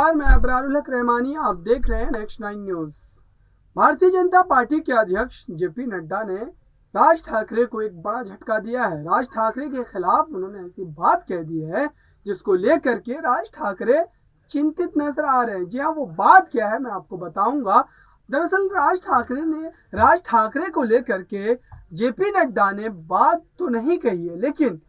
नमस्कार, मैं अबरारुल हक रहमानी। आप देख रहे हैं next 9 news. Bharatiya Janata party के अध्यक्ष जेपी नड्डा ने राज ठाकरे को एक बड़ा झटका दिया है। राज ठाकरे के खिलाफ उन्होंने ऐसी बात कह दी है जिसको लेकर के राज ठाकरे चिंतित नजर आ रहे हैं। जी हाँ, वो बात क्या है मैं आपको बताऊंगा। दरअसल राज ठाकरे को लेकर के जेपी नड्डा ने बात तो नहीं कही है, लेकिन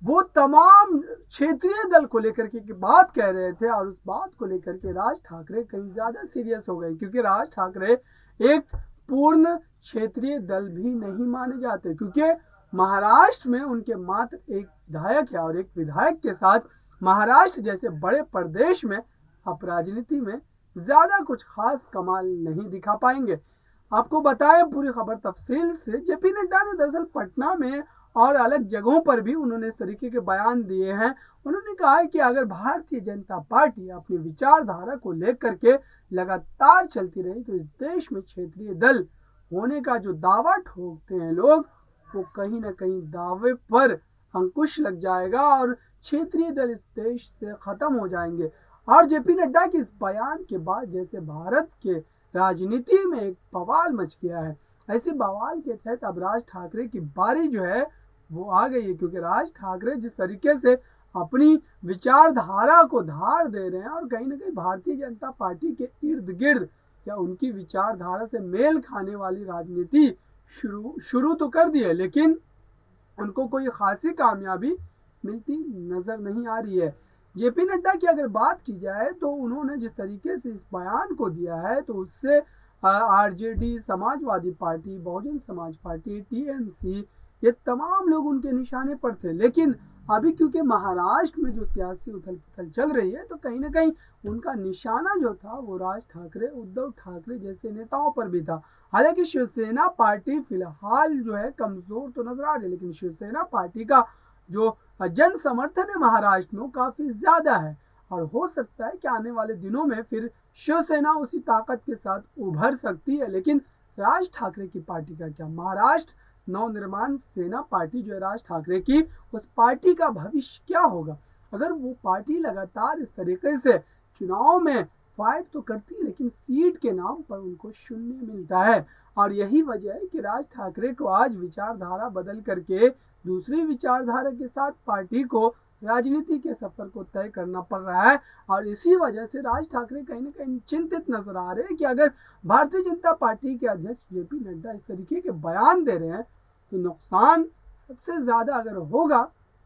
वो तमाम क्षेत्रीय दल को लेकर के बात कह रहे थे और उस बात को लेकर के राज ठाकरे कहीं ज्यादा सीरियस हो गए, क्योंकि राज ठाकरे एक पूर्ण क्षेत्रीय दल भी नहीं माने जाते, क्योंकि महाराष्ट्र में उनके मात्र एक विधायक है और एक विधायक के साथ महाराष्ट्र जैसे बड़े प्रदेश में आप राजनीति में ज्यादा कुछ खास कमाल नहीं दिखा पाएंगे। आपको बताएं पूरी खबर तफसील से। जेपी नड्डा ने दरअसल पटना में और अलग जगहों पर भी उन्होंने इस तरीके के बयान दिए हैं। उन्होंने कहा है कि अगर भारतीय जनता पार्टी अपनी विचारधारा को लेकर के लगातार चलती रही तो इस देश में क्षेत्रीय दल होने का जो दावा ठोकते हैं लोग, वो कहीं ना कहीं दावे पर अंकुश लग जाएगा और क्षेत्रीय दल इस देश से खत्म हो जाएंगे। और जेपी नड्डा के इस बयान के बाद जैसे भारत के राजनीति में एक बवाल मच गया है, ऐसे बवाल के तहत अब राज ठाकरे की बारी जो है वो आ गई है, क्योंकि राज ठाकरे जिस तरीके से अपनी विचारधारा को धार दे रहे हैं और कहीं ना कहीं भारतीय जनता पार्टी के इर्द गिर्द या उनकी विचारधारा से मेल खाने वाली राजनीति शुरू तो कर दी है, लेकिन उनको कोई खासी कामयाबी मिलती नजर नहीं आ रही है। जेपी नड्डा की अगर बात की जाए तो उन्होंने जिस तरीके से इस बयान को दिया है तो उससे RJD, Samajwadi party, Bahujan Samaj party, TMC, ये तमाम लोग उनके निशाने पर थे। लेकिन अभी क्योंकि महाराष्ट्र में जो सियासी उथल पुथल चल रही है तो कहीं ना कहीं उनका निशाना जो था वो राज ठाकरे, उद्धव ठाकरे जैसे नेताओं पर भी था। हालांकि शिवसेना पार्टी फिलहाल जो है कमजोर तो नजर आ रही है, लेकिन शिवसेना पार्टी का जो जन समर्थन है महाराष्ट्र में काफी ज्यादा है और हो सकता है कि आने वाले दिनों में फिर शिवसेना उसी ताकत के साथ उभर सकती है। लेकिन राज ठाकरे की पार्टी का क्या? महाराष्ट्र नवनिर्माण सेना पार्टी जो है राज ठाकरे की, उस पार्टी का भविष्य क्या होगा? अगर वो पार्टी लगातार इस तरीके से चुनाव में फाइट तो करती है लेकिन सीट के नाम पर उनको शून्य मिलता है, और यही वजह है कि राज ठाकरे को आज विचारधारा बदल करके दूसरी विचारधारा के साथ पार्टी को राजनीति के सफर को तय करना पड़ रहा है। और इसी वजह से राज ठाकरे कहीं ना कहीं चिंतित नजर आ रहे हैं कि अगर भारतीय जनता पार्टी के अध्यक्ष जेपी नड्डा इस तरीके के बयान दे रहे हैं तो नुकसान सबसे ज्यादा अगर होगा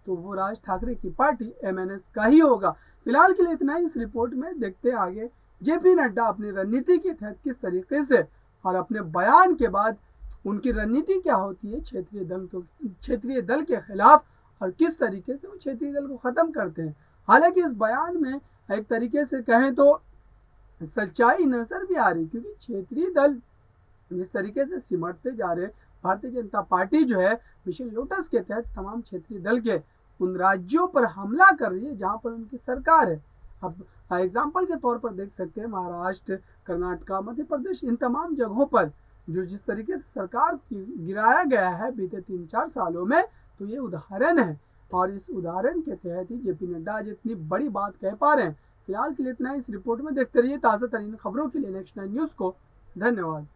तो वो राज ठाकरे की पार्टी एमएनएस का ही होगा। फिलहाल के लिए इतना ही इस रिपोर्ट में। देखते आगे जेपी नड्डा अपनी रणनीति के तहत किस तरीके से और अपने बयान के बाद उनकी रणनीति क्या होती है क्षेत्रीय दल के खिलाफ और किस तरीके से वो क्षेत्रीय दल को खत्म करते हैं। हालांकि इस बयान में एक तरीके से कहें तो सच्चाई नजर भी आ रही, क्योंकि क्षेत्रीय दल जिस तरीके से सिमटते जा रहे, भारतीय जनता पार्टी जो है मिशन लोटस के तहत तमाम क्षेत्रीय दल के उन राज्यों पर हमला कर रही है जहां पर उनकी सरकार है। अब एग्जाम्पल के तौर पर देख सकते हैं महाराष्ट्र, कर्नाटका, मध्य प्रदेश, इन तमाम जगहों पर जो जिस तरीके से सरकार गिराया गया है बीते 3-4 सालों में, तो ये उदाहरण है और इस उदाहरण के तहत ही जेपी नड्डा आज इतनी बड़ी बात कह पा रहे हैं। फिलहाल के लिए इतना इस रिपोर्ट में। देखते रहिए ताज़ा तरीन खबरों के लिए नेक्स्ट 9 न्यूज़ को। धन्यवाद।